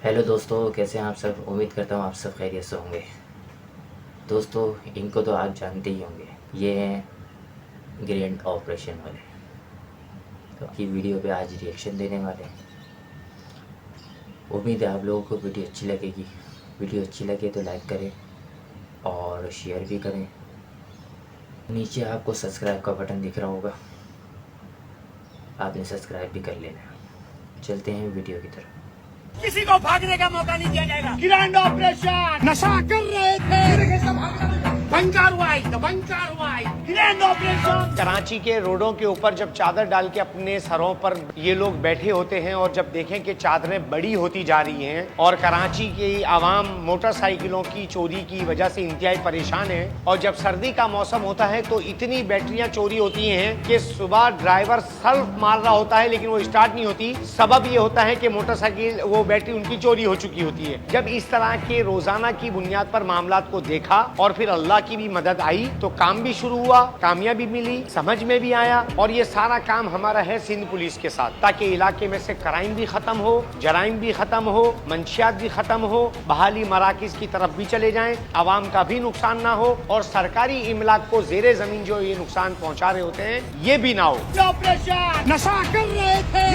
Hello दोस्तों, कैसे हैं आप सब। उम्मीद करता हूँ आप सब खैरियत से होंगे। दोस्तों, इनको तो आप जानते ही होंगे, ये हैं ग्रैंड ऑपरेशन वाले। तो आपकी वीडियो पे आज रिएक्शन देने वाले हैं। उम्मीद है आप लोगों को वीडियो अच्छी लगेगी। वीडियो अच्छी लगे तो लाइक करें और शेयर भी करें। नीचे आपको सब्सक्राइब का बटन दिख रहा होगा, आपने सब्सक्राइब भी कर लेना है। चलते हैं वीडियो की तरफ। किसी को भागने का मौका नहीं दिया जाएगा। ग्रैंड ऑपरेशन नशा कर रहे थे, बंकार हुआ है, बंकार हुआ है। ग्रैंड ऑपरेशन कराची के रोडों के ऊपर जब चादर डाल के अपने सरों पर ये लोग बैठे होते हैं और जब देखें कि चादरें बड़ी होती जा रही हैं और कराची की आवाम मोटरसाइकिलों की चोरी की वजह से इंतहाई परेशान है, और जब सर्दी का मौसम होता है तो इतनी बैटरियां चोरी होती हैं कि सुबह ड्राइवर सल्फ मार रहा होता है लेकिन वो स्टार्ट नहीं होती। सबब ये होता है कि मोटरसाइकिल वो बैटरी उनकी चोरी हो चुकी होती है। जब इस तरह के रोजाना की बुनियाद पर मामलात को देखा और फिर अल्लाह की भी मदद आई तो काम भी शुरू हुआ, कामयाबी मिली, समझ में भी आया। और ये सारा काम हमारा है सिंध पुलिस के साथ, ताकि इलाके में से क्राइम भी खत्म हो, जराइम भी खत्म हो, मंशियात भी खत्म हो, बहाली मराकिज की तरफ भी चले जाएं, आवाम का भी नुकसान ना हो और सरकारी इमलाक को जेरे जमीन जो ये नुकसान पहुंचा रहे होते हैं ये भी ना हो। ऑपरेशन नशा कर रहे थे,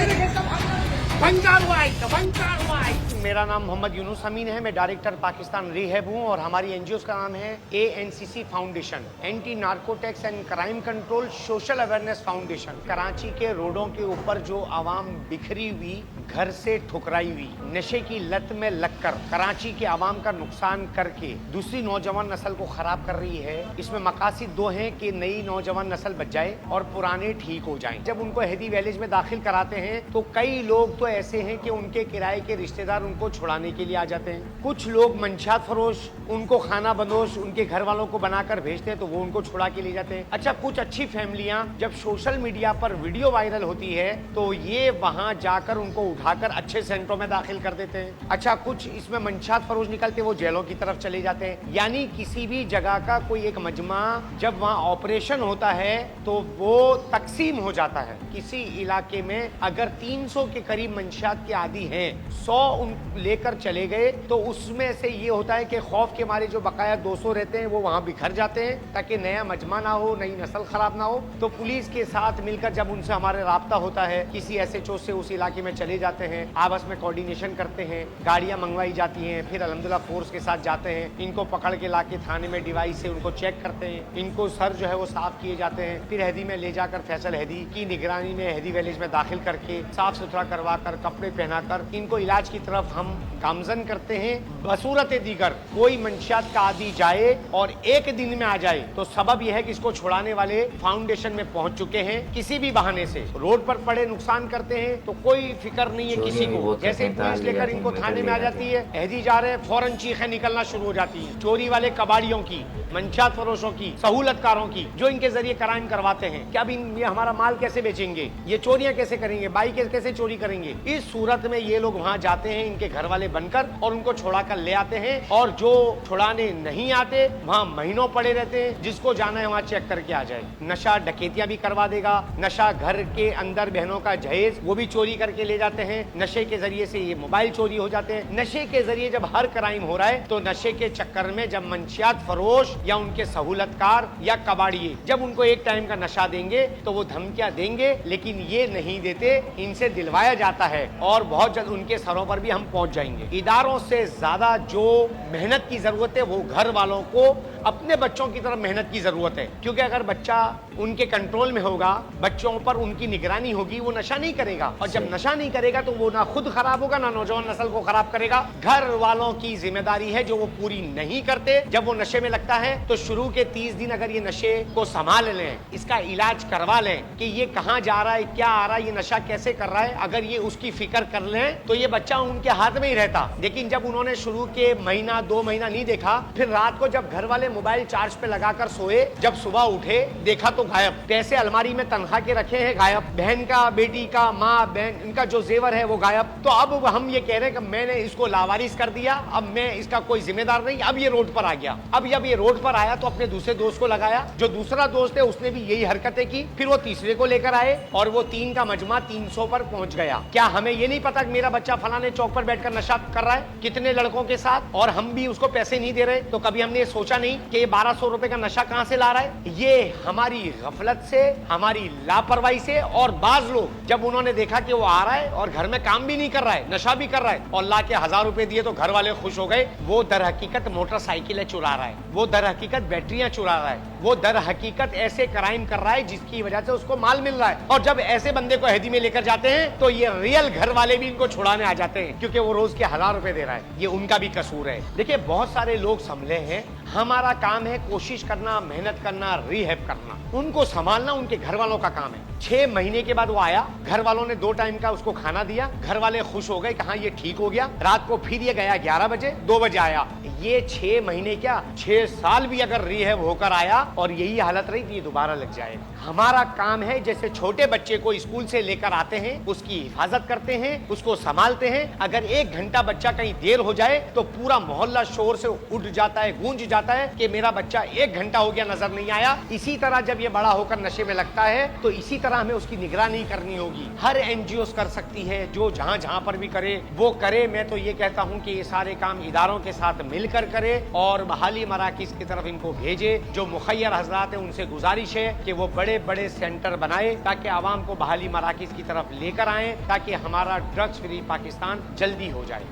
बंकार हुआ है, बंकार हुआ है। मेरा नाम मोहम्मद यूनुस अमीन है। मैं डायरेक्टर पाकिस्तान रिहैब हूँ और हमारी एनजीओ का नाम है ANCC foundation, anti narcotics and crime control social awareness foundation. Karachi के रोडों के ऊपर जो आवाम बिखरी हुई, घर से ठुकराई हुई, नशे की लत में लगकर कराची के आवाम का नुकसान करके दूसरी नौजवान नस्ल को खराब कर रही है, इसमें मकासद दो हैं कि नई नौजवान नस्ल बच जाए और पुराने ठीक हो जाएं। जब उनको हेदी विलेज में दाखिल कराते हैं तो कई लोग तो ऐसे हैं कि उनके किराए के रिश्तेदार उनको छुड़ाने के लिए आ जाते हैं। कुछ लोग मंशात फरोश उनको खाना बंदोश उनके घर वालों को बनाकर भेजते हैं तो वो उनको छुड़ा के ले जाते हैं। अच्छा, कुछ अच्छी फैमिलियां जब सोशल मीडिया पर वीडियो वायरल होती है तो ये वहां जाकर उनको उठाकर अच्छे सेंटरों में दाखिल कर देते हैं। अच्छा, कुछ इसमें मंशात फरोश निकलते वो जेलों की तरफ चले जाते हैं। यानी किसी भी जगह का कोई एक मजमा जब वहां ऑपरेशन होता है तो वो तकसीम हो जाता है। किसी इलाके में अगर 300 के करीब मंशियात के आदी हैं, 100 उन लेकर चले गए तो उसमें से ये होता है कि खौफ के मारे जो बकाया 200 रहते हैं वो वहां बिखर जाते हैं ताकि नया मजमा ना हो, नई नस्ल खराब ना हो। तो पुलिस के साथ मिलकर जब उनसे हमारे राब्ता होता है, किसी SHO से उस इलाके में चले जाते हैं, आपस में कोऑर्डिनेशन करते हैं, गाड़ियां मंगवाई जाती हैं, फिर अल्हम्दुलिल्लाह फोर्स के साथ जाते हैं, इनको पकड़ के लाके थाने में डिवाइस से उनको चेक करते हैं, इनको सर जो है वो साफ किए जाते हैं, फिर हैदी में ले जाकर फैसल हैदी की निगरानी में हैदी विलेज में दाखिल करके साफ सुथरा करवा कर कपड़े पहनाकर इनको इलाज की तरफ हम गामजन करते हैं। बसूरत दीगर कोई मंशियात का आदि जाए और एक दिन में आ जाए तो सबब यह है कि इसको छुड़ाने वाले फाउंडेशन में पहुंच चुके हैं। किसी भी बहाने से रोड पर पड़े नुकसान करते हैं तो कोई फिक्र नहीं है किसी को। जैसे पुलिस लेकर इनको थाने में आ जाती है, हैदी जा रहे हैं, फौरन चीखें निकलना शुरू हो जाती है। चोरी वाले कबाड़ियों की, मंशियात फरोशों की, सहूलतकारों की जो इनके जरिए क्राइम करवाते हैं, क्या ये हमारा माल कैसे बेचेंगे, ये चोरियां कैसे करेंगे, बाइक कैसे चोरी करेंगे। इस सूरत में ये लोग वहां जाते हैं इनके घर वाले बनकर और उनको छुड़ा कर ले आते हैं, और जो छुड़ाने नहीं आते वहां महीनों पड़े रहते हैं। जिसको जाना है वहां चेक करके आ जाए। नशा डकैतियां भी करवा देगा, नशा घर के अंदर बहनों का जहेज वो भी चोरी करके ले जाते हैं, नशे के जरिए से ये मोबाइल चोरी हो जाते हैं। नशे के जरिए जब हर क्राइम हो रहा है तो नशे के चक्कर में जब मंशियात फरोश या उनके सहूलतकार या कबाड़िए जब उनको एक टाइम का नशा देंगे तो वो धमकियां देंगे, लेकिन ये नहीं देते, इनसे दिलवाया जाता है और बहुत जल्द उनके सरों पर भी हम पहुंच जाएंगे। इदारों से ज्यादा जो मेहनत की जरूरत है वो घर वालों को अपने बच्चों की तरफ मेहनत की जरूरत है, क्योंकि अगर बच्चा उनके कंट्रोल में होगा, बच्चों पर उनकी निगरानी होगी, वो नशा नहीं करेगा, और जब नशा नहीं करेगा तो वो ना खुद खराब होगा ना नौजवान नस्ल को खराब करेगा। घर वालों की जिम्मेदारी है जो वो पूरी नहीं करते। जब वो नशे में लगता है तो शुरू के 30 दिन अगर ये नशे को संभाल लें, इसका इलाज करवा लें कि ये कहाँ जा रहा है, क्या आ रहा है, ये नशा कैसे कर रहा है, अगर ये उसकी फिक्र कर लें तो ये बच्चा उनके हाथ में ही रहता। लेकिन जब उन्होंने शुरू के महीना 2 महीना नहीं देखा, फिर रात को जब घर वाले मोबाइल चार्ज पे लगाकर सोए, जब सुबह उठे देखा तो गायब, पैसे अलमारी में तनख्वाह के रखे हैं गायब, बहन का, बेटी का, माँ बहन इनका जो जेवर है वो गायब। तो अब हम ये कह रहे हैं कि मैंने इसको लावारिस कर दिया, अब मैं इसका कोई जिम्मेदार नहीं, अब ये रोड पर आ गया। अब जब ये रोड पर आया तो अपने दूसरे दोस्त को लगाया, जो दूसरा दोस्त है उसने भी यही हरकतें की, फिर वो तीसरे को लेकर आए और वो 3 का मजमा 300 पर पहुंच गया। क्या हमें ये नहीं पता कि मेरा बच्चा फलाने चौक पर बैठकर नशा कर रहा है कितने लड़कों के साथ, और हम भी उसको पैसे नहीं दे रहे? तो कभी हमने ये सोचा नहीं कि ये 1200 रुपए का नशा कहां से ला रहा है? ये हमारी गफलत से, हमारी लापरवाही से, और बाज लोग जब उन्होंने देखा कि वो आ रहा है और घर में काम भी नहीं कर रहा है, नशा भी कर रहा है, और ला के 1000 रुपए दिए तो घर वाले खुश हो गए, वो दर हकीकत मोटरसाइकिलें चुरा रहा है, वो दर हकीकत बैटरियां चुरा रहा है, वो दर हकीकत ऐसे क्राइम कर रहा है जिसकी वजह से उसको माल मिल रहा है। और जब ऐसे बंदे को हैदी में लेकर जाते हैं तो ये रियल घर वाले भी इनको छुड़ाने आ जाते हैं, क्योंकि वो रोज के 1000 रुपए दे रहा है। ये उनका भी कसूर है। देखिए, बहुत सारे लोग संभले हैं, हमारा काम है कोशिश करना, मेहनत करना, रिहैब करना, उनको संभालना उनके घर वालों का काम है। 6 महीने के बाद वो आया, घर वालों ने 2 टाइम का उसको खाना दिया, घर वाले खुश हो गए, कहा ये ठीक हो गया। रात को फिर ये गया 11 बजे, 2 बजे आया। ये 6 महीने क्या 6 साल भी अगर रिहैब होकर आया और यही हालत रही तो ये दोबारा लग जाएगा। हमारा काम है जैसे छोटे बच्चे को स्कूल से लेकर आते हैं, उसकी हिफाजत करते हैं, उसको संभालते हैं। अगर 1 घंटा बच्चा कहीं देर हो जाए तो पूरा मोहल्ला शोर से उठ जाता है, गूंज जाता है कि मेरा बच्चा 1 घंटा हो गया नजर नहीं आया। इसी तरह जब ये बड़ा होकर नशे में लगता है तो इसी तरह हमें उसकी निगरानी करनी होगी। हर NGO कर सकती है, जो जहां जहां पर भी करे वो करे। मैं तो ये कहता हूं कि ये सारे काम इदारों के साथ मिलकर करे और बहाली मराकिज की तरफ इनको भेजे। जो मुखैर हजरात है उनसे गुजारिश है कि वो बड़े बड़े सेंटर बनाए ताकि आवाम को बहाली मराकिज की तरफ लेकर आए, ताकि हमारा ड्रग्स फ्री पाकिस्तान जल्दी हो जाए।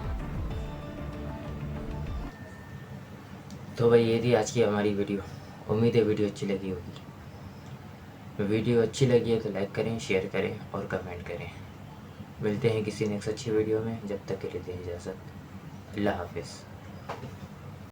तो भाई ये थी आज की हमारी वीडियो। उम्मीद है वीडियो अच्छी लगी होगी। वीडियो अच्छी लगी है तो लाइक करें, शेयर करें और कमेंट करें। मिलते हैं किसी नेक्स्ट अच्छी वीडियो में। जब तक के लिए दें इजाज़त। अल्लाह हाफिज़।